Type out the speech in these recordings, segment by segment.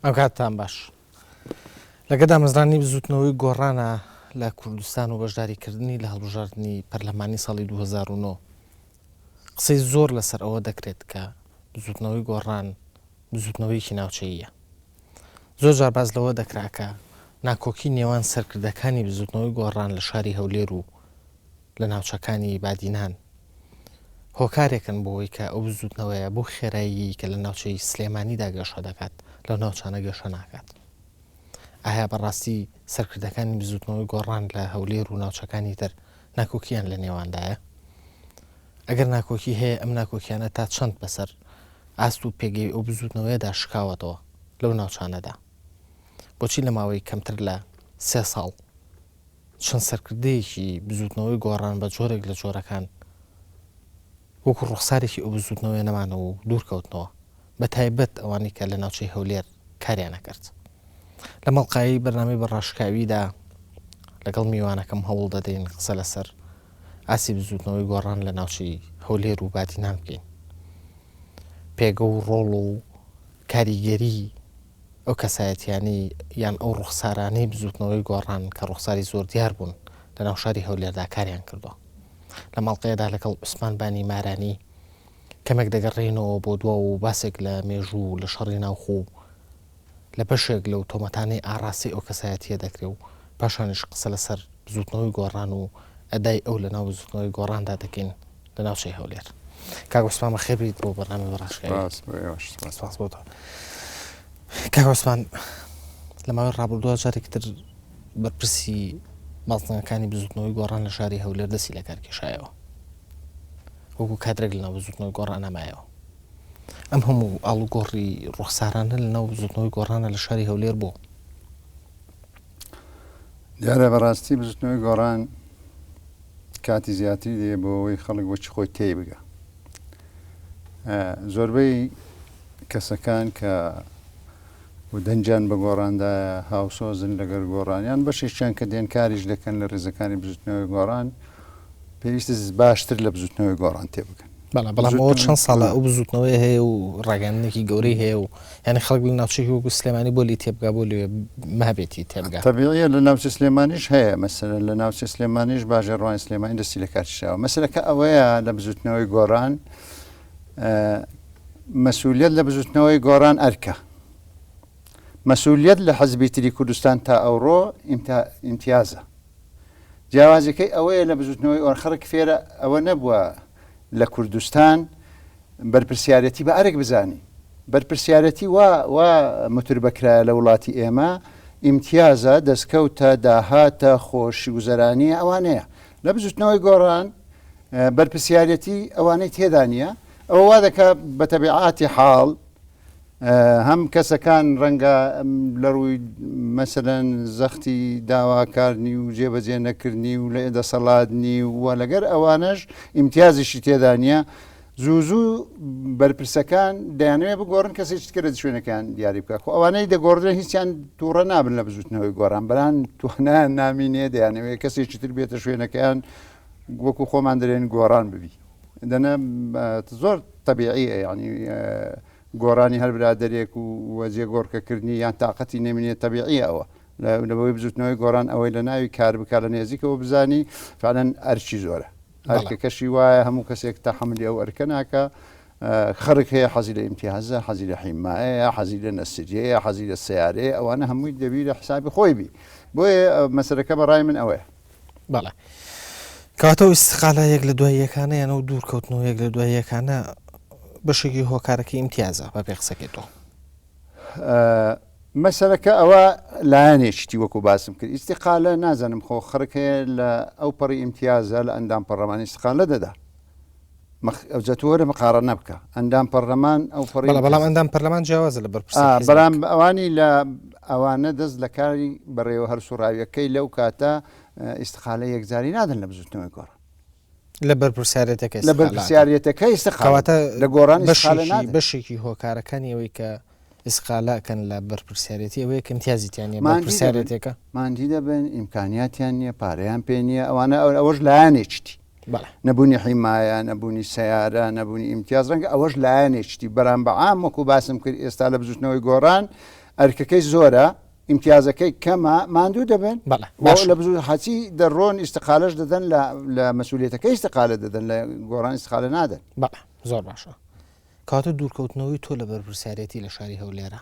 ئەم کاتتان باش لەگە دامەزرانی بزوتنەوەی گۆڕانە لە کوردستان و بەشداریکردنی لە هەڵبژاردننی پەرلەمانی ساڵی 2009 قسەی زۆر لەسەر ئەوە دەکرێت کە بزوتنەوەی گۆڕان بزوتنەوەیکی ناوچەیە. زۆر جار باز لەوە دەکراکە ناکۆکی نێوان سەرکردەکانی بزوتنەوەی گۆڕان لە شاری هەولێر و لە ناوچەکانی بادینان هۆکارێکن بۆەوەی کە ئەو بزوتنەوەیە بۆ خێرایی کە لە ناوچەی سلێمانیدا گەشە دەکات لەو ناوچانە گەشە ناکات. ئایا بەڕاستی سەرکردەکانی بزوتنەوەی گۆڕان لە هەولێر و ناوچەکانی تر ناکۆکییان لە نێواندایە؟ ئەگەر ناکۆکی هەیە ئەم ناکۆکیانە تا چەند بەسەر ئاست و پێگەی ئەو بزوتنەوەیەدا شکاوەتەوە لەو ناوچانەدا؟ بۆچی لە ماوەی کەمتر لە 3 ساڵ چەند سەرکردەیەکی بزوتنەوەی گۆڕان بە جۆرێک لە جۆرەکان وەکو ڕوخسارێکی ئەو بزوتنەوەی نەمانەوە و دوورکەوتنەوە بە تایبەت ئەوانی کە لە ناوچەی هەولێر کاریان نەکرد. لە مەڵقایی بەرنامەی بەڕاشکاویدا لەگەڵ میوانەکەم هەوڵ دەدەین قسە لەسەر ئاسی بزوتنەوەی گۆڕان لە ناوچەی هەولێر و بادینان بکەین. پێگە و ڕۆڵ و کاریگەری ئەو کەسایەتیانی یان ئەو ڕوخسارانەی بزوتنەوەی گۆڕان کە ڕوخساری زۆر دیار بوون لە ناو شاری هەولێردا کاریان کردووە. لە ماڵقەیەدا لەگەڵ عوسمان بانی مارانی کەمێک دەگەڕێنەوە بۆ دووە و باسێک لە مێژوو لە شەڕی ناوخۆ لە بەشێک لەو تۆمەتانەی ئاڕاستی ئەو کەسایەتیە دەکرێت و پاشانش قسە لەسەر بزوتنەوەی گۆڕان و ئەدای ئەو لە ناو بزوتنەوەی گۆڕاندا دەکەین لە ناوچەی هەولێر. کاک عوسمان بەخێر بیت بۆ بەرنامەی بەڕاشکاوی. سپاس بۆ تۆ. کاک عوسمان لە ماوەی ڕابردووە جارێکی تر بەرپرسی ماڵزنەکانی بزوتنەوەی گۆڕان لە شاری هەولێر دەستی لە کارکێشایەوە وەکو کادرێک لە ناو بزوتنەوەی گۆڕان نەمایەوە. ئەم هەموو ئاڵوگۆڕی ڕوخسارانە لە ناو بزوتنەوەی گۆڕانە لە شاری هەولێر بوو. دیارە بەڕاستی بزوتنەوەی گۆڕان کاتی زیاتری دێ بۆ ئەوەی خەڵک بۆچی خۆی تێی بگە. زۆربەی کەسەکان کە دەنجیان بە گۆڕاندایە هاوسۆزن لەگەر گۆڕانیان بەشێکیان کە دێن کاریش دەکەن لە ڕێزەکانی بزوتنەوەی گۆڕان پێویستە باشتر لە بزوتنەوەی گۆڕان تێ بکەن. بەڵام ئەوە چەند ساڵە ئەو بزوتنەوەی هەیە و ڕاگەاندنێکی گەورەی هەیە و یعنی خەڵک لە ناوچەی وەکو سلێمانی بۆ لی تێبگا بۆ لێ مابێتی تێبگا. تەبیعیە لە ناوچە سلێمانیش هەیە مەسەلەن لە ناوچە سلێمانیش باژێڕوانی سلێمانی دەستی لە کارشاوە. مەسەلەکە ئەوەیە لە بزوتنەوەی گۆڕان مەسئولیەت لە بزوتنەوەی گۆڕان ئەرکە. مەسئولیەت لە حەزبی تری کوردستان تا ئەوڕۆ ئیمتیازە. جیاوازەکەی ئەوەیە لە بزوتنەوەی خەڵک فێرە ئەوە نەبووە لە کوردستان بەرپرسیارەتی بە ئەرک بزانی. بەرپرسیارەتی وا متر بەکرایە لە وڵاتی ئێمە ئیمتیازە دەستکەوتە داهاتە خۆشی گوزەرانی ئەوانەیە. لە بزوتنەوەی گۆڕان بەرپرسیارەتی ئەوانەی تێدا نیە. ئەوە وا دەکە بە تەبیعاتی حاڵ هەم کەسەکان ڕەنگە لە ڕووی مەسەلەن زەختی داواکارنی و جێبەجێ نەکردنی و لە دەسەڵاتنی وە لەگەر ئەوانەش ئیمتیازیشی تێدا نیە. زوو بەرپرسەکان دەیانەوێت بگۆڕن کەسێکی تکرە شوێنەکان دیاری بکە. ئەوانەی دەگۆڕدرێن هیچیان تووڕە نابن لە بزوتنەوەی گۆڕان بەران توانیان نامینێ دەیانەوێت کەسێکی تر بێتە شوێنەکەیان وەکو خۆمان دەرێن گۆڕان ببی. دەنە زۆر تەبیعیە یعنی گۆڕانی هەر برادەرێک و وەجێ گۆڕکەکردنی یان تااقەتی نەمینێت تەبیعیە ئەوە لەبەوەی بزوتنەوەی گۆڕان ئەوەی لە ناوی کار بکە لە نێزیکەوە بزانی فعلەن ئەرچی زۆرە. هەرکەکەشی وایە هەموو کەسێک تا حملی ئەو ئەرکە ناکە. خەڕک هەیە حەزی لە ئیمتیازە، حەزی لە حیمایە، حەزی لە نەسجەیە، حەزی لە سیارەیە، ئەوانە هەمووی دەبی لە حسابی خۆی بی. بۆیە مەسەلەکە بەڕای من ئەوەیە. بەڵێ کەواتەوە ئیستیقالە یەک لە دوای یەکانە یانە و دوورکەوتنەوە یەک لە دوای یەکانە بەشێکی هۆکارەکە ئیمتیازە بە پێ قسەکەیتەوە. مەسەلەکە ئەوە لایەنێکیتی وەکو باسم کرد. ئیستیقالە نازانم خۆ خەرکەیە لە ئەو پەڕی ئیمتیازە لە ئەندام پەرلەمانی ئیستیقالە دەدا. ئەوجەتوەرە مقارە نەبکە ئەندام پەرلەمان ئەو پەڕی بەڵام ئەندام پەرلەمان جیاوازە لە بەرپرسی بەڵام ئەوانی لە ئەوانە دەست لە کاری بەڕێوە هەرسوڕاویەکەی لەو کاتە ئیستیقالە یەکجاری نادن لە بزوتنەوەی گۆڕان. لە بەرپرسیارەتەکەی لە بەرپرسیارەتەکەی ئیستیقالە لە گۆڕانی بەشێکی هۆکارەکانی ئەوەی کە ئیسقالەکەن لە بەرپرسیارەتی ئەوەیە کە امتیازیتیان نیە بەرپرسیارەتێکە ماندی دەبن ئیمکانیاتیان نییە پارەیان پێ نییە ئەوانە ئەوەش لایەنێکیتی نەبوونی حیمایە نەبوونی سیارە نەبوونی ئیمتیاز ڕەنگە ئەوەش لایەنێکیتی بەرام بە عام وەکو باسم کرد ئێستا لە بزوتنەوەی گۆڕان ئەرکەکەی زۆرە ئیمتیازەکەی کەمە ماندوو دەبن بەڵێ بۆ باش لە بزوو حەچی دەڕۆن ئیستقالەش دەدەن لە مەسئولیەتەکەی ئیستقالە دەدەن لە گۆڕان ئیستقالە نادەن بەڵێ زۆر باشە کاتە دوورکەوتنەوەی تۆ لە بەرپرسیارەتی لە شاری هەولێرە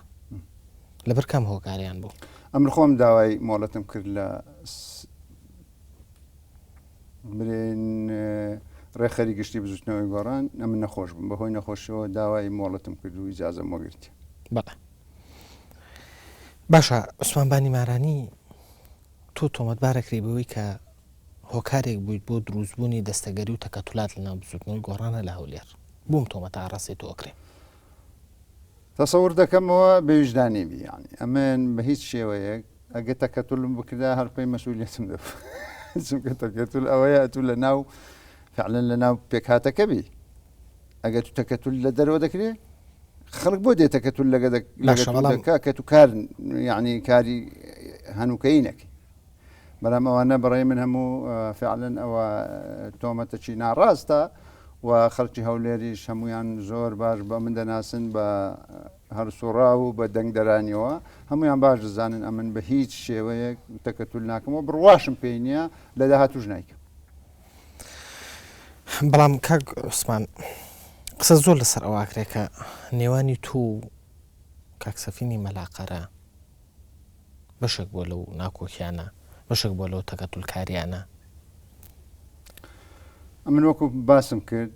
لەبەر کەم هۆکاریان بوو ئەمر خۆم داوای مۆڵەتم کرد لە برێن ڕێخەری گشتی بزوتنەوەی گۆڕان ئەمن نەخۆش بووم بەهۆی نەخۆشەوە داوای مۆڵەتم کرد و ئیجازەم وەگرتی بەڵێ باشە عوسمانبانی مارانی تۆ تۆمەتبارەکری بەوەی کە هۆکارێک بوویت بۆ دروستبوونی دەستەگەری و تەکەتولات لەناو بزوتنەوەی گۆڕانە لە هەولێر بووم تۆمەتە ئاڕاستێت تۆکرێ تەسەور دەکەمەوە بێویژدانی بیانی ئەمن بە هیچ شێوەیەک ئەگە تەکەتولم بکردا هەرپەی مەسئولیەتم دەبوو چونکە تەکەتول ئەوەیە ئەتوو لە ناو فعلەن لە ناو پێکهاتەکە بی ئەگە تو تەکەتول لە دەرەوە دەکرێت خەڵک بۆ دێت تەکەتول لەگەدەکە کە تو کار یعنی کاری هەنووکەی نەکەی بەڵام ئەوانە بەڕێ من هەموو فعلەن ئەوە تۆمەتەکی ناڕاستە و خەڵکی هەولێریش هەمویان زۆر باش بە من دەناسن بە هەرسوڕا و بە دەنگ دەرانیەوە هەمویان باش دەزانن ئەمن بە هیچ شێوەیەک تەکەتول ناکەمەوە بڕواشم پێی نییە لە داهاتوش نایکەم بەڵام کاک عوسمان قسە زۆر لەسەر ئەواکرێ کە نێوانی تو کاکسەفینی مەلاقەرە بەشێک بۆ لەو ناکۆکیانە بەشێک بۆ لەو تەکەتولکاریانە ئەمن وەکو باسم کرد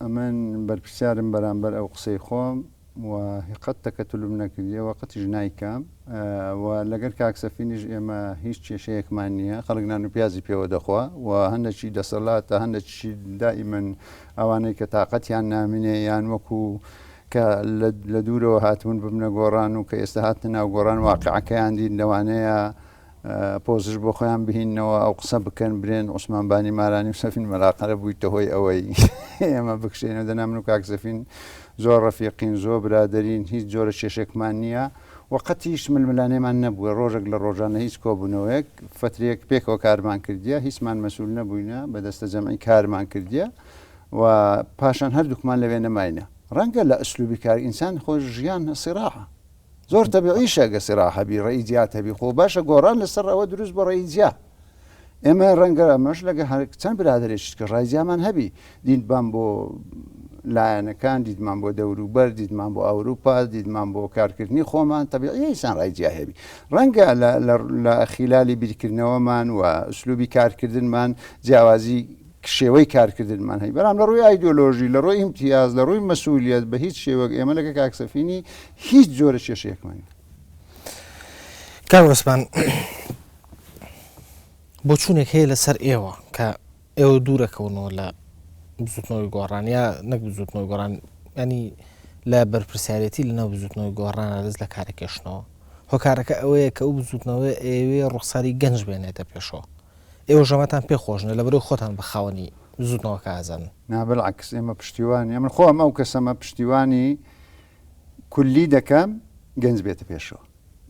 ئەمن بەرپرسیارم بەرامبەر ئەو قسەی خۆم و قەت تەکەتولم نەکردیەوە قەتیش نایکەم و لەگەر کاکسەفینیش ئێمە هیچ کێشەیەکمان نییە خەڵک نان و پیازی پێوە دەخوا و هەندێکی دەسەڵاتە هەندێکی دائیمەن ئەوانەی کە تااقەتیان نامینێ یان وەکو کە لە دوورەوە هاتبوون ببنە گۆڕان و کە ئێستا هاتن ناو گۆڕان واقعەکەیان دین لەوانەیە پۆزش بۆ خۆیان بهینەوە ئەو قسە بکەن برێن عوسمانبانی مارانی و سەفین مەلاقەرە بوویتە هۆی ئەوەی ئێمە بکشێنە دەنا من و کاکسەفین زۆر ڕەفیقین زۆر برادەرین هیچ جۆرە کێشێکمان نییە وەقەتیش ململانێمان نەبووە ڕۆژێک لە ڕۆژانە هیچ کۆبوونەوەیەک فترێک پێکەوە کارمان کردیە هیچمان مەسئول نەبووینە بە دەستە جەمعی کارمان کردیە و پاشان هەردووکمان لەوێ نەماینە ڕەنگە لە ئەسلوبی کار ئینسان خۆش ژیان سیراحە زۆر تەبیعیشە گە سیراحە هەبی ڕێی جیات هەبی خۆ باشە گۆڕان لەسەر ئەوە دروست بۆ ڕێی جیا ئێمە ڕەنگە ئەمەش لەگە چەند برادێکی کە ڕایجیامان هەبی دیتمان بۆ لایەنەکان دیتمان بۆ دەوروبەر دیتمان بۆ ئەوروپا دیتمان بۆ کارکردنی خۆمان تەبیعیسان ڕایجیا هەبی ڕەنگە لە خیلالی بیرکردنەوەمان و ئوسلوبی کارکردنمان جیاوازی شێوەی کارکردنمان هەیە بەڵام لە ڕووی ئایدۆلۆژی لە ڕۆی ئیمتیاز لە ڕووی مەسئولیەت بە هیچ شێوەک ئێمە لەگە کاکسەفینی هیچ جۆرە کێشەیەکمان کاک عوسمان بۆ چوونێک هەیە لەسەر ئێوە کە ئێوە دوورەکەونەوە لە بزوتنەوەی گۆڕان یا نەک بزوتنەوەی گۆڕان ینی لە بەرپرسیارەتی لەناو بزوتنەوەی گۆڕان دەست لە کارەکێشنەوە هۆکارەکە ئەوەیە کە ئەو بزوتنەوەی ئێوێ ڕوخساری گەنج بێنێتە پێشەوە ئێوە ژەمەتان پێخۆشنە لە بەرەو خۆتان بەخاوەنی زوتنەوە کازان نابلعکس ئێمە پشتیوانی ئەمە خۆم ئەو کەسەمە پشتیوانی کولی دەکەم گەنج بێتە پێشەوە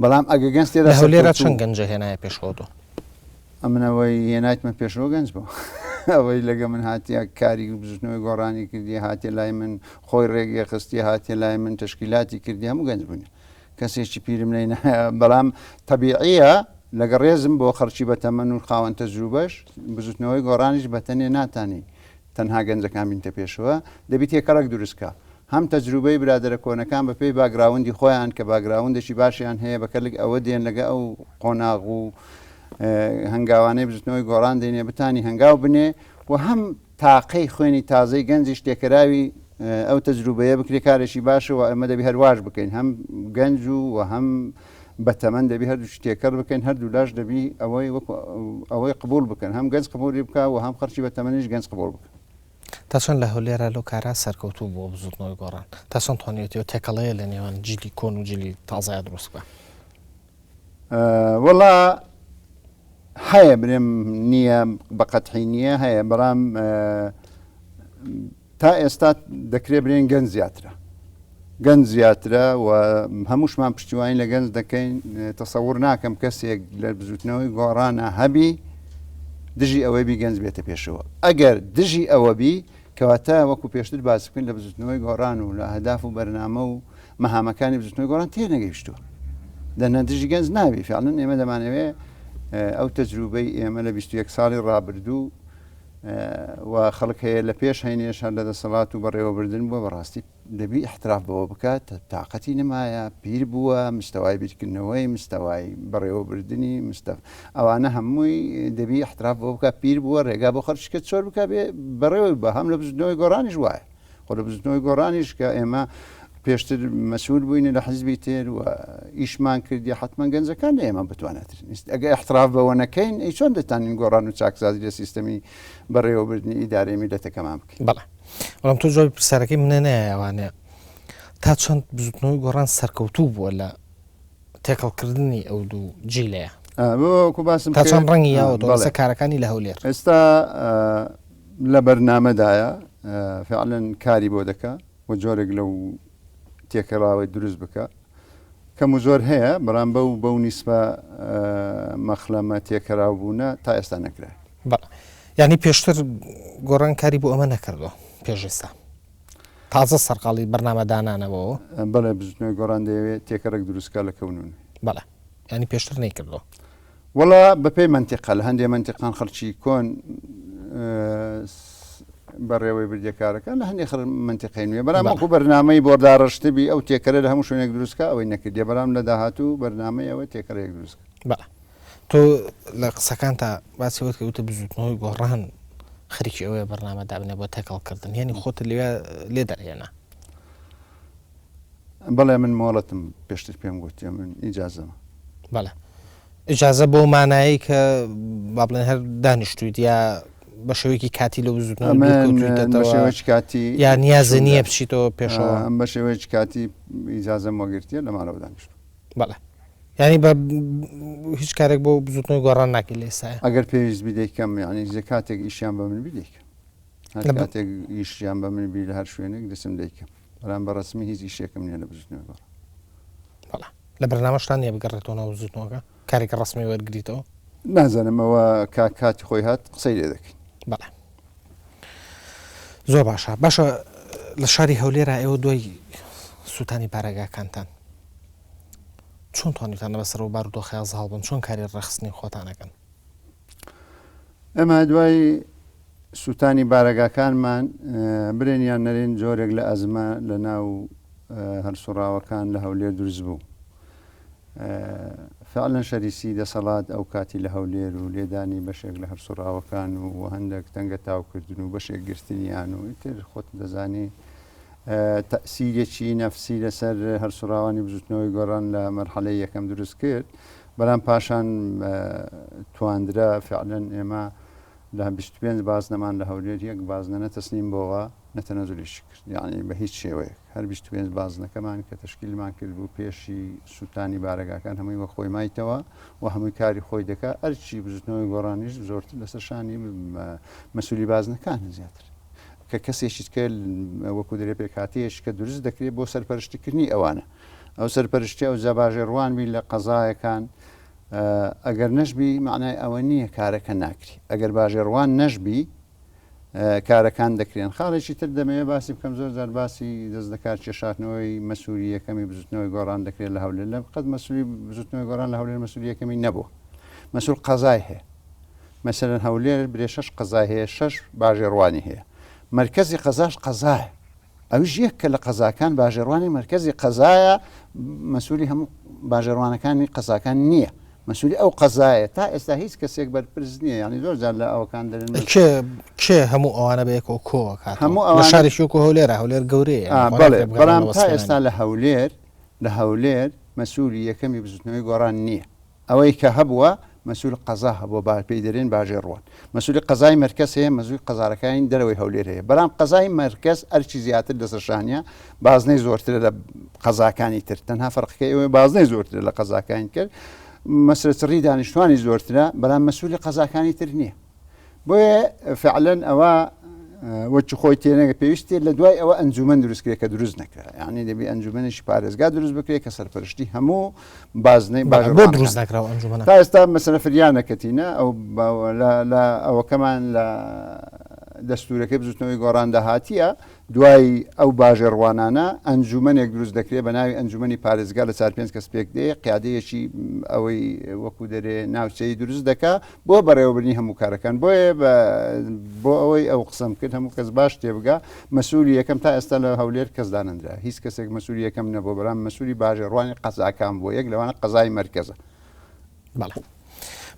بەڵام ئەگە گەنج تێدا هەولێرە چەند گەنجە هێنایە پێشەوە تۆ ئەمنەوەی هێنایتمە پێشەوە گەنج بۆ ئەوەی لەگە من هاتیە کاری بزنەوەی گۆڕانی کردی هاتیە لای من خۆی ڕێگەی خستی هاتیە لای من تشکیلاتی کردی هەموو گەنج بوون کەسێکی پیرم لێ بەڵام تەبیعیە لەگە ڕێزم بۆ خەرچی بە تەمەن و خاوەن تەجروبەش بزوتنەوەی گۆڕانیش بەتەنێ ناتانی تەنها گەنجەکان بینتە پێشەوە دەبێت تێکەڕک دروستکە هەم تەجروبەی برادرە کۆنەکان بە پێی باگراوندی خۆیان کە باگراوندێکی باشیان هەیە بەکەلک ئەوە دێن لەگە ئەو قۆناغ و هەنگاوانەی بزوتنەوەی گۆڕان دێنێ بتانی هەنگاو بنێ و هەم تاقەی خوێنی تازەی گەنجیش تێکەراوی ئەو تەجروبەیە بکرێ کارێکی باشەوە ئەمە دەبی هەرواش بکەین هەم گەنج و هەم بەتەمەن دەبی هەردوو شتێکەر بکەین هەردوو لاش دەبی ئەوەی قبول بکەن هەم گەنج قبولی بکە و هەم خەرچی بەتەمەنیش گەنج قبول بکەن تا چەند لە هەولێرە لەو کارا سەرکەوتوو بۆ بزوتنەوەی گۆڕان تا چەند توانێتەوە تێکەڵەیە لە نێوان جیلی کۆن و جلی تازایە دروست بکە وەڵا هەیە برێم نییە بەقەتحی نییە هەیە بەڵام تا ئێستا دەکرێت برێن گەنج زیاترە گەنج زیاترە و هەمووشمان پشتیوانی لە گەنج دەکەین تەسەور ناکەم کەسێک لە بزوتنەوەی گۆڕانە هەبی دژی ئەوەی بی گەنج بێتە پێشەوە ئەگەر دژی ئەوە بی کەواتە وەکو پێشتر باس بکەین لە بزوتنەوەی گۆڕان و لە هەداف و بەرنامە و مەهامەکانی بزوتنەوەی گۆڕان تێ نەگەیشتووە دەنا دژی گەنج ناوی فعلن ئێمە دەمانەوێت ئەو تەجروبەی ئێمە لە 21 ساڵی ڕابردوو و خەڵک هەیە لە پێش هەینێش هەر لە دەسەڵات و بەڕێوەبردن بووە بەڕاستی دەبی احتراف بەوە بکات تااقەتی نمایە پیر بووە مستەوای بیرکردنەوەی مستەوای بەڕێوەبردننی ئەوانە هەمووی دەبی احتراف بۆ بکات پیر بووە ڕێگا بۆ خەرشکە چۆر بک بەڕێوەی بە هەم لە بزنەوەی گۆڕانیش وایە خۆ لە بزنەوەی گۆڕانیش کە ئێمە پێشتر مەسئول بووینە لە حزبی تێر و ئیشمان کردی حتمما گەنجەکان لە ئێمە بتوانێت ئەگە احتراف بەوە نەکەین ئەی چۆن دەتانین گۆڕان و چاکسازی لە سیستەمی بەڕێوەبردننی ئیدارەی میلەتەکەمان بکەین بەڵێ بەڵام تۆ جوابی پرسیارەکەی منە نایەوانێ تا چەند بزوتنەوەی گۆڕان سەرکەوتوو بووە لە تێکەڵکردنی ئەو دوو جیلەیە بۆکو باسم تا چەند ڕەنگی یاوە دۆڵسە کارەکانی لە هەولێر ئێستا لە بەرنامەدایە فعلەن کاری بۆ دەکا و جۆرێک لەو تێکەڵاوی دروست بکە کەم و زۆر هەیە بەڵام بەو نیسبە مەخلەمە تێکەراو بوونە تا ئێستا نەکرا یعنی پێشتر گۆڕان کاری بۆ ئەمە نەکردو پێش ئێستا تازە سەرقاڵی بەرنامەدانانەوەەوە بەڵێ بزنەوەی گۆڕان دەیەوێت تێکەرێک دروستکە لە کەونون بەڵێ ینی پێشتر نەیکردو وڵا بەپێی منتیقە لە هەندێک منتیقان خەڵکی کۆن بەڕێوەی بردیەکارەکە لە هەندێک منتیقی نوێ بەڵامکو بەرنامەی بۆرداڕشتبی ئەو تێکەرە لە هەموو شوێنێک دروستکە ئەوەی نەکردێ بەڵام لە داهاتوو بەرنامەی ئەوە تێکەرەیەک دروستکە بەڵێ تۆ لە قسەکان تا باسیوت کەوتە بزوتنەوەی گۆڕان خەریکی ئەوەیە بەرنامە دابنێ بۆ تێکەڵکردن هێنی خۆت لێ دەرهێنا بەڵێ من مۆڵەتم پێشتر پێم گوتێ من ئیجازەمە بەڵێ ئیجازە بۆ مانایی کە با بڵێن هەر دانیشتویت یا بە شێوەیەکی کاتی لە بزوتنەوەی کاتی یا نیازە نییە بچیتەوە پێشەوە بە شێوەیەکی کاتی ئیجازە وەگرتیە لە ماڵەوە دانیشت بەڵێ ینی بە هیچ کارێک بۆ بزوتنەوەی گۆڕان ناکە لە ئێستاە ئەگەر پێویست بیدەیکەم یعنی زە کاتێک ئیشیان بە من بیدەیکە کاتێک ئیشیان بە من بی لە هەر شوێنێک دەسم دەیکەم بەڵام بە ڕسمی هیچ ئیشێکم نیە لە بزوتنەوەی گۆڕان بەڵێ لە بەرنامەشتان نیە بگەڕێتەوە ناو بزوتنەوەکە کارێکە ڕسمی وەرگریتەوە نازانم ئەوە کاتی خۆی هات قسەی لێ دەکەین بەڵێ زۆر باشە لە شاری هەولێرە ئێوە دوای سووتانی پارێگاکانتان چۆن توانیتانە بەسەر و بارودۆخی ئازاڵ بن چۆن کاری ڕەخستنی خۆتانەکەن ئەمە دوای سووتانی بارەگاکانمان برێنیان نەرێن جۆرێک لە ئەزمە لە ناو هەرسوڕاوەکان لە هەولێر دروست بوو فعلەن شەریسی دەسەڵات ئەو کاتی لە هەولێر و لێدانی بەشێک لە هەرسوڕاوەکان و هەندێک تەنگە تاوکردن و بەشێک گرتنیان و ئیتر خۆت دەزانی تەسیرێکی نەفسی لەسەر هەرسوڕاوانی بزوتنەوەی گۆڕان لە مەرحەلەی یەکەم دروست کرد بەڵام پاشان تواندرا فعلەن ئێمە لە 25 بازنەمان لە هەولێر یەک بازنە نەتەسنیم بۆەوە نەتەنەزولیشی کرد یعنی بە هیچ شێوەیە هەر 25 بازنەکەمان کە تشکیلمان کرد بوو پێشی سووتانی بارەگاکان هەمووی وە خۆی مایتەوە و هەمووی کاری خۆی دەکات ئەرچی بزوتنەوەی گۆڕانیش زۆرتر لەسەر شانی مەسئولی بازنەکان زیاتر کە کەسێکیت کە وەکو دەرێ پێکاتیش کە دروست دەکرێت بۆ سەرپەرشتیکردنی ئەوانە ئەو سەرپەرشتی ئەو زەباژێڕوانبی لە قەزایەکان ئەگەر نەشبی معنای ئەوە نییە کارەکە ناکری ئەگەر باژێڕوان نەشبی کارەکان دەکرێن خاڵێکی تر دەمەوێت باسی بکەم زۆر زار باسی دەست دەکات کێشاتنەوەی مەسئولی یەکەمی بزوتنەوەی گۆڕان دەکرێت لە هەولێر لە قەت مەسئولی بزوتنەوەی گۆڕان لە هەولێر مەسئولی یەکەمی نەبووە مەسئول قەزای هەیە مەسەلەن هەولێر برێ 6 قەزای هەیە 6 باژێڕوانی هەیە مرکزی قەزاش قەزایە ئەوش یەک کە لە قەزاکان باژێڕوانی مرکزی قەزایە مەسئولی هەموو باژێڕوانەکانی قەزاکان نییە مەسئولی ئەو قەزایە تا ئێستا هیچ کەسێک بەرپرس نییە یعنی زۆر جار لە ئەوەکان دەرن کێ هەموو ئەوانە بەیەکەوە کۆوە هەموو شارێکی وەکو هەولێرە هەولێر گەورەیە بەڵام تا ئێستا لە هەولێر مەسئولی یەکەمی بزوتنەوەی گۆڕان نییە ئەوەی کە هەبووە مەسئول قەزا هەبووە با پێی دەرێن باژێڕوان مەسئولی قەزای مرکز هەیە مەسئولی قەزارەکانی دەرەوەی هەولێر هەیە بەڵام قەزای مرکز ئەرچی زیاتر لەسەر شانیە بازنەی زۆرترە لە قەزاکانی تر تەنها فەرقەکەی ئەوەی بازنەی زۆرترە لە قەزاکانی کرد مەسرەچڕی دانیشتوانی زۆرترە بەڵام مەسئولی قەزاکانی تر نییە بۆیە فعلەن ئەوە وەچ خۆی تێنەگە پێویستێ لە دوای ئەوە ئەنجومەن دروستکرێت کە دروست نەکرا یعنی دەبی ئەنجومەنێکی پارێزگا دروست بکرێت کە سەرپەرشتی هەموو بازنەی بۆ دروست نکراوە ئەنجومەن تا ئێستا مەسەلە فریانەکەتینە ئەو ئەوەکەمان لە دەستورەکەی بزوتنەوەی گۆڕان داهاتیە دوای ئەو باژێڕوانانە ئەنجومەنێک دروست دەکرێت بە ناوی ئەنجومەنی پارێزگا لە 4-5 کەس پێک دێ قیادەیەکی ئەوەی وەکو دەرێ ناوچەی دروست دەکا بۆ بەڕێوەبرنی هەموو کارەکان بۆیە بۆ ئەوەی ئەو قسەم کرد هەموو کەس باش تێبگا مەسئولی یەکەم تا ئێستا لە هەولێر کەس دانەندرا هیچ کەسێک مەسئولی یەکەم نەبوو بەڵام مەسئولی باژێڕوانی قەزاکان بۆ یەک لەوانە قەزای مەرکەزە. بەڵێ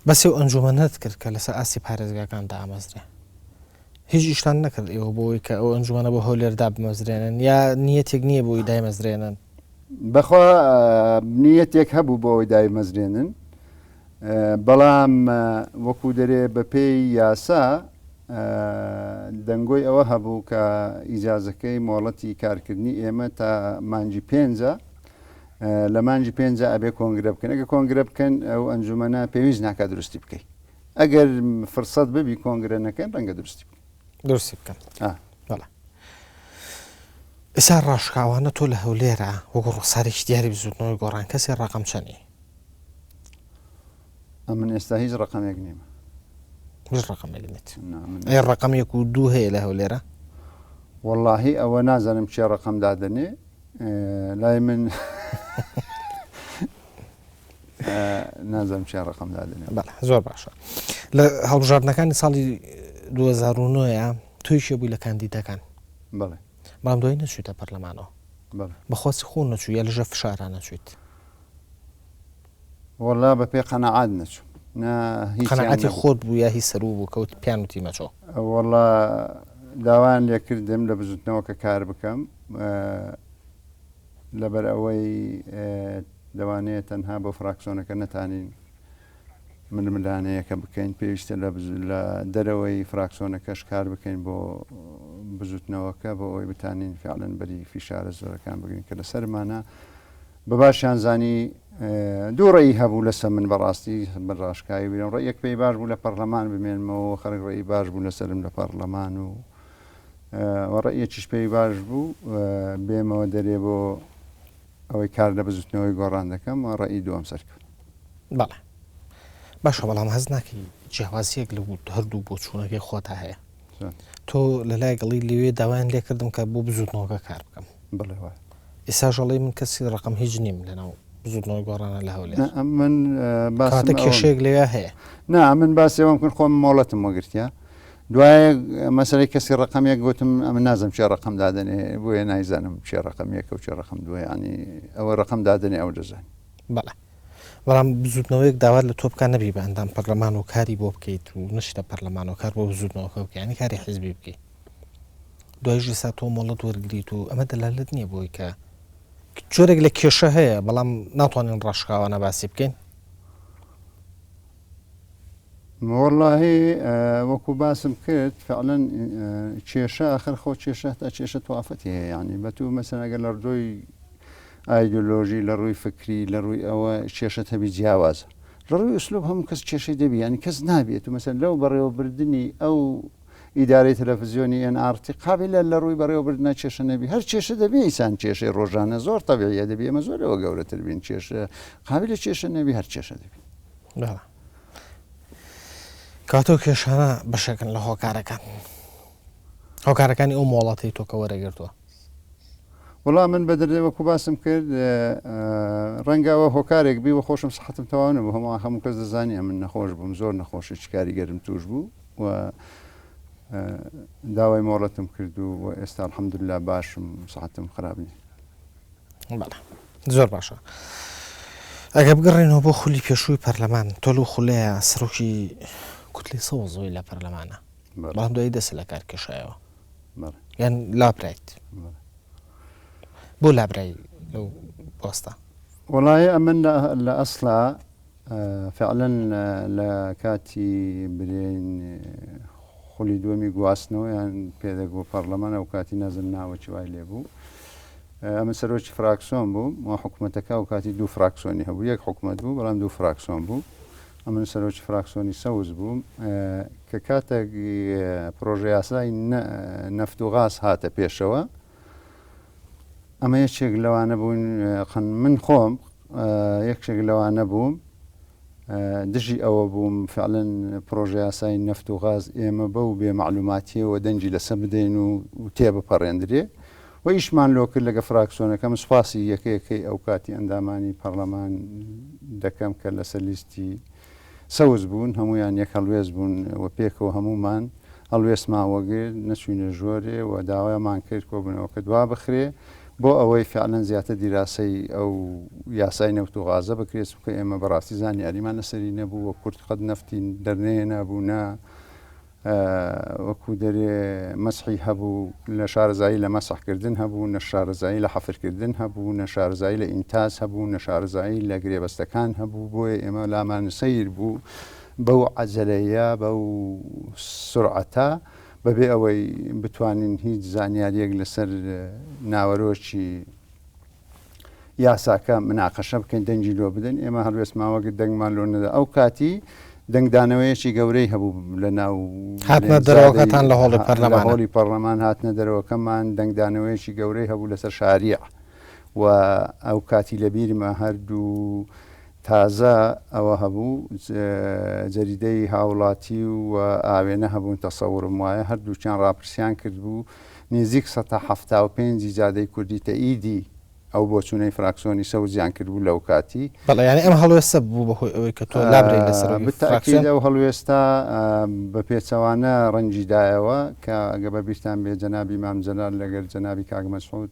بەسێ و ئەنجومەنت کرد کە لەسەر ئاسی پارێزگاکاندا ئامەزرێ هیچ ئیشتان نەکرد ئێوە بۆی کە ئەو ئەنجومەنە بۆ هەولێردا بمەزرێنن یا نیەتێک نییە بۆی دایمەزرێنن بەخوا نیەتێک هەبوو بۆ ئەوەی دایمەزرێنن بەڵام وەکو دەرێ بە پێی یاسا دەنگۆی ئەوە هەبوو کە ئیجازەکەی مۆڵەتی کارکردنی ئێمە تا مانجی 5 لە مانجی 5 ئەبێ کۆنگرە بکەن ئەگە کۆنگرە بکەن ئەو ئەنجومەنە پێویست ناکات دروستی بکەیت ئەگەر فرسەت ببی کۆنگرە نەکەن ڕەنگە دروستی بکەن درستی بکەن ئێستا ڕاشکاوانە تۆ لە هەولێرە وەکو ڕوخسارێکی دیاری بزوتنەوەی گۆڕان کەسی ڕقم چەندی من ئێستا هیچ ڕقمێک نیمە هیچ ڕقمێک نێت ئەی ڕقمێک و دوو هەیە لە هەولێرە وەڵڵاهی ئەوە نازانم چێ ڕقم دادنێ لای من نازانم چێ ڕقم دادنێ زۆر باشە لە هەڵبژاردنەکانی ساڵی 2009 تویشە بووی لە کاندیدەکان بەڵێ بەڵام دوای نەچوویتە پەرلەمانەوە بەخواستی خۆ نەچوو یا لەژە فشاران نەچویت وەڵا بە پێ قەنەعات نەچوو قەنەعاتی خۆت بوو یا هی سەرو بوو کەوت پیان وتی مەچۆ وەڵا داوان لێ کردم لە بزوتنەوە کە کار بکەم لەبەر ئەوەی دەوانەیە تەنها بۆ فراکسۆنەکە نەتانین ململانەیەکە بکەین پێویستە لە دەرەوەی فراکسۆنەکەش کار بکەین بۆ بزوتنەوەکە بۆ ئەوەی بتانین فعلەن بەری فیشارە زۆرەکان بگرین کە لەسەرمانە بە باشیان زانی دوو ڕێی هەبوو لەسەر من بەڕاستی بەڕاشکایی بیرم ڕێیەک پێی باش بوو لە پەرلەمان بمێنمەوە خەڵک ڕێی باش بوو لەسرم لە پەرلەمان و ڕێیەکیش پێی باش بوو بێمەوە دەرێ بۆ ئەوەی کار لە بزوتنەوەی گۆڕان دەکەم ڕێی دووەم سەرکرد بەڵێ باشە بەڵام هەز ناکەی جیاوازیەک لە هەردوو بۆ چوونەکەی خۆتا هەیە تۆ لە لای گەڵی لەوێ داوایان لێ کردم کە بۆ بزوتنەوەکە کار بکەم بڵێ وایە ئێساژەڵی من کەسی ڕقم هیچ نیم لەناو بزوتنەوەی گۆڕانە لە هەولێر من کاتە کێشەیەک لەوێ هەیە نا من باسێوەم کرد خۆم مۆڵەتم وەگرتیا دوایە مەسەلەی کەسی ڕقمێک گوتم ئەمە نازم چێ ڕقم دادنێ بۆیە نایزانم چێ ڕقمێکە و چێ ڕقم دوێ ینی ئەوە ڕقم دادنێ ئەو دەزانانی بەڵێ بەڵام بزوتنەوەیەک داوات لە تۆ بکە نەبی بە ئەندام پەرلەمان و کاری بۆ بکەیت و نشتە پەرلەمان و کار بۆ بزوتنەوەکە بکەیانی کاری حیزبی بکەیت دوایژی سا تۆ مۆڵەت وەرگریت و ئەمە دەلالت نییە بۆی کە جۆرێک لە کێشە هەیە بەڵام ناتوانین ڕاشکاوانە باسی بکەین وەڵڵاهی وەکو باسم کرد فعلەن کێشە ئاخر خۆ کێشە تا کێشە توافەتی هەیە یعنی بە تو مەسەن ئەگەر لە ڕدۆی ئایدۆلۆژی لە ڕووی فکری لە ڕووی ئەوە کێشەت هەبی جیاوازە لە ڕووی ئوسلوب هەموو کەس کێشەی دەبی ینی کەس نابێت و مەسەن لەو بەڕێوەبردننی ئەو ئیدارەی تەلەڤیزیۆنی NRT قابلە لە ڕووی بەڕێوەبردنە کێشە نەبی هەر کێشە دەبێ ئیسان کێشەی ڕۆژانە زۆر تەبیعیە دەبێ ئەمە زۆرەوە گەورەتر بین کێشە قابلە کێشە نەبی هەر کێشە دەبی کاتۆ کێشانە بەشەکەن لە هۆکارەکان هۆکارەکانی ئەو مۆڵەتی تۆکە وەرەگرتووە وەڵام من بە دەردەوەکو باسم کرد ڕەنگەوە هۆکارێک بی وە خۆشم سەحەتم تەواو نەبوو هەموو کەس دەزانانی من نەخۆش بووم زۆر نەخۆشی چکاری گەرم توش بوو و داوای مۆڵەتم کرد و ئێستا الحەمدوللا باشم سەحەتم خراپ نییە بەڵێ زۆر باشە ئەگە بگەڕێنەوە بۆ خولی پێشووی پەرلەمان تۆ لەو خولەیە سەرۆکی کوتلی سەوزۆی لە پەرلەمانە بەڵام دوایی دەست لە کار کێشایەوە یان لابرایت بۆ لابرای لەو پۆستە وەڵایە ئەمن لە ئەسڵا فعلەن لە کاتی برین خولی دووەمی گواستنەوە یان پێدەگوە پەرلەمانە و کاتی نەزم ناوەکی وای لێ بوو ئەمە سەرۆکی فراکسۆن بوو و حکوومەتەکە و کاتی دوو فراکسۆنی هەبوو یەک حکوومەت بوو بەڵام دوو فراکسۆن بوو ئەمن سەرۆکی فراکسۆنی سەوز بووم کە کاتێک پرۆژه یاسای نەفت و غاز هاتە پێشەوە ئەمە یەکێک لەوانە بوون من خۆم یەکێک لەوانە بووم دژی ئەوە بووم فعلەن پرۆژه یاسای نەفت و غاز ئێمە بەو بێ معلوماتیەوە دەنجی لەسەر بدەین و تێبپەڕێندرێ و ئیشمان لۆ کرد لەگە فراکسۆنەکەم سوپاسی یەکەیەکەی ئەو کاتی ئەندامانی پەرلەمان دەکەم کە لەسەر لیستی سەوز بوون هەمویان یەک هەڵوێز بوون و پێکەوە هەمومان هەڵوێستماوەگرت نەچوینە ژۆرێ و داوایمان کرد کۆبنەوە کە دوا بخرێ بۆ ئەوەی فعلەن زیاتر دیراسەی ئەو یاسای نەوت و غازە بکرێت بکە ئێمە بەڕاستی زانی یاریمان لەسەری نەبوو وە کورد قەت نەفتی دەرنێ نابوونا وەکو دەرێ مەسحی هەبوو لە شارەزایی لە مەسحکردن هەبوو نە شارەزایی لە حەفرکردن هەبوو نە شارەزایی لە ئینتاز هەبوو نە شارەزایی لە گرێبەستەکان هەبوو بۆیە ئێمە لامان سەیر بوو بەو عەجەلەیە بەو سورعەتە بەبێ ئەوەی بتوانین هیچ زانیاریەک لەسەر ناوەرۆکی یاساکە مناقەشە بکەین دەنجی لۆ بدەن ئێمە هەڵوێستماوەگە دەنگمان لۆ نەدا ئەو کاتی دەنگدانەوەیەکی گەورەی هەبوو لە ناو هاتنە دەرەوەکەتان لە هۆڵی پەرلەمان هۆڵی پەرلەمان هاتنە دەرەوەکەمان دەنگدانەوەیەکی گەورەی هەبوو لەسەر شاریع و ئەو کاتی لە بیرمە هەردوو تازە ئەوە هەبوو جەریدەی هاوڵاتی و ئاوێنە هەبوون تەسەورم وایە هەردووچیان ڕاپرسیان کرد بوو نێزیک 175 جادەی کوردی تەئیدی ئەو بۆچوونەی فراکسۆنی سەوزیان کرد بوو لەو کاتی بەڵێ ینی ئەم هەڵوێستە بوو بەهۆی ئەوەی کە تۆ لابرەی لەسەر بتاکید ئەو هەڵوێستا بە پێچەوانە ڕەنجیدایەوە کە ئەگە بە بیرتان بێ جەنابی مام جەلال لەگەر جەنابی کاک مەسعود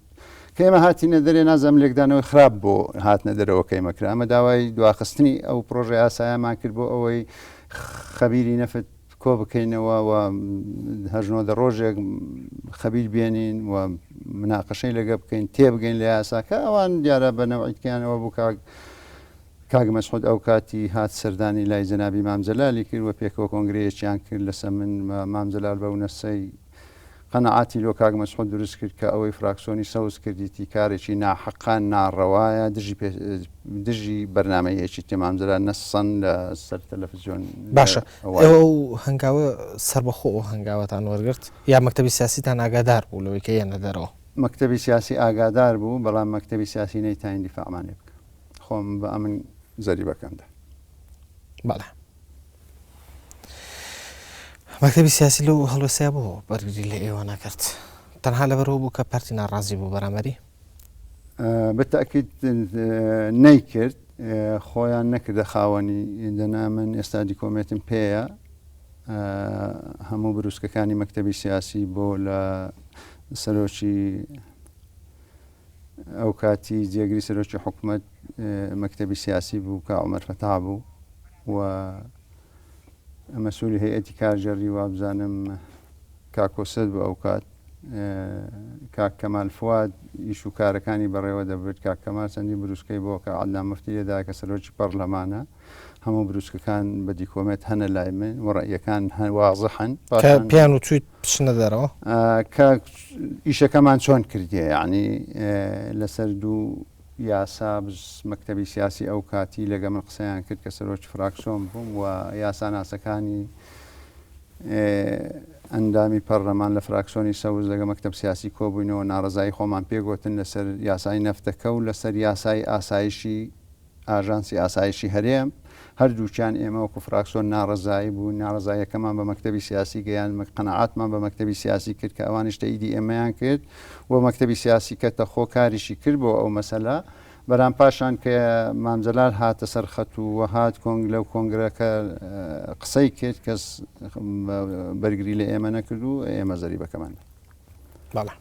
کە ئێمە هاتینە دەرێ نازەم لێکدانەوەی خراپ بۆ هاتنە دەرەوەکەی مەکرا ئەمە داوای دواخستنی ئەو پرۆژه یاسایەمان کرد بۆ ئەوەی خەبیری نەفت کۆ بکەینەوە و هەژنۆدە ڕۆژێک خەبیر بێنین و مناقەشەی لەگە بکەین تێبگەین لە یاساکە ئەوان دیارە بە نەوعیتکیانەوە بوو کاک مەسعود ئەو کاتی هات سەردانی لای جەنابی مام جەلالی کرد و پێکەوە کۆنگرەیەکیان کرد لەسەر من مام جەلال بەو نەسەی قەنەعاتی لۆ کاک مەسعود دروست کرد کە ئەوەی فراکسۆنی سەوز کردیتی کارێکی ناحەقان ناڕەوایە دژی بەرنمەیەکی تێمام جەلال نەسەن لە سەر تەلەڤیزیۆن باشە ئەو هەنگاوە سەربەخۆ ئەو هەنگاوەتان وەرگرت یا مەکتەبی سیاسیتان ئاگادار بوو لەوەی کە یەنە دەرەوە مەکتەبی سیاسی ئاگادار بوو بەڵام مەکتەبی سیاسی نەیتانی دیفاعمانێ بکە خۆم بە ئەمن زەریبەکەمدا بەڵێ مەکتەبی سیاسی لەو هەڵوێستەیە بۆ بەرگری لە ئێوە نەکرد تەنها لەبەرەوە بوو کە پارتی ناڕازی بوو بەرامەری بەتەکید نەیکرد خۆیان نەکردە خاوەنی دەنا من ئێستا دیکۆمێتم پێیە هەموو بروسکەکانی مەکتەبی سیاسی بۆ لە سەرۆکی ئەو کاتی جێگری سەرۆکی حکوومەت مەکتەبی سیاسی بوو کە عومەر فەتاح بوو و مەسئولی هەیئەتی کارژەڕی وابزانم کاکۆسەد بوو ئەو کات کاک کەمال فواد ئیش و کارەکانی بەڕێوە دەبێت کاک کەمال چەندی بروسکەی بۆ کە عەدنان موفتی لێدا کە سەرۆکی پەرلەمانە هەموو بروسکەکان بە دیکۆمێت هەنە لای من وڕەیەکان واضحن پیان و چوویت بچنە دەرەوە کە ئیشەکەمان چۆن کردیە یعنی لەسەر دوو یاسا مەکتەبی سیاسی ئەو کاتی لەگە من قسەیان کرد کە سەرۆکی فراکسۆن بووم و یاسا ناسەکانی ئەندامی پەرلەمان لە فراکسۆنی سەوز لەگە مەکتەب سیاسی کۆبووینەوە ناڕزایی خۆمان پێگوتن لەسەر یاسای نەفتەکە و لەسەر یاسای ئاسایشی ئاژانسی ئاسایشی هەرێم هەردووچیان ئێمە وەکو فراکسۆن ناڕزایی بوو ناڕزایەکەمان بە مەکتەبی سیاسی گەیان قەنەعاتمان بە مەکتەبی سیاسی کرد کە ئەوانش تەئیدی ئێمەیان کرد و مەکتەبی سیاسی کەتە خۆ کاریشی کرد بۆ ئەو مەسەلە بەرام پاشان کە مام جەلال هاتە سەر خەت و هات لەو کۆنگرەکە قسەی کرد کەس بەرگری لە ئێمە نەکرد و ئێمە زەریبەکەمان بەڵێ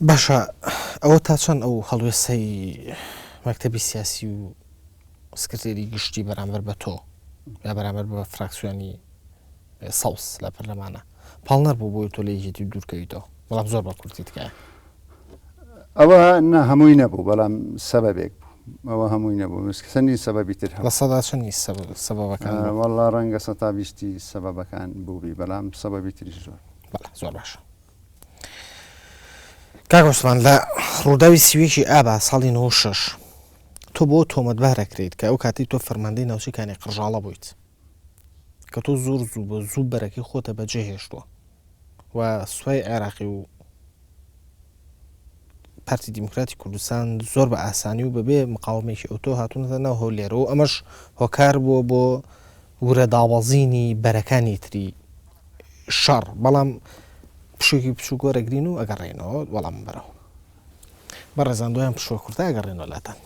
باشە ئەوە تا چەند ئەو هەڵوێستەی مەکتەبی سیاسی و سکرتێری گشتی بەرامبەر بە تۆ یا بەرامبەر بە فراکسیۆنی سەوز لە پەرلەمانە پاڵنەر بوو بۆی تۆ لە یەکێتی دوورکەویتەوە بەڵام زۆر بە کورتی تکایە ئەوە نە هەمووی نەبوو بەڵام سەبەبێک بوو ئەوە هەمووی نەبوو مسکسەنی سەبەبی تر لە سەدا چەندی سەبەبەکان وەڵا ڕەنگە 120 سەبەبەکان بووبی بەڵام سەبەبی تریش زۆر زۆر باشە کاک عوسمان لە ڕووداوی سوێکی ئابا ساڵی 96 تۆ بۆ تۆمەتبارەکرێت کە ئەو کاتی تۆ فەرماندەی ناوچەکانی قڕژاڵە بوویت کە تۆ زۆر زوو بە زوو بەرەکەی خۆتە بەجێهێشتووە و سوپای عێراقی و پارتی دیموکراتی کوردستان زۆر بە ئاسانی و بەبێ مقاومێکی ئۆتۆ هاتوونەتەنەوە هەولێرەوە ئەمەش هۆکار بووە بۆ ورە داوەزینی بەرەکانی تری شەڕ بەڵام پشوێکی پچوو گۆرەگرین و ئەگەڕێنەوە وەڵام بەرەوە بە ڕێزاندۆیان پشوە کورتا ئەگەڕێنەوە لاتان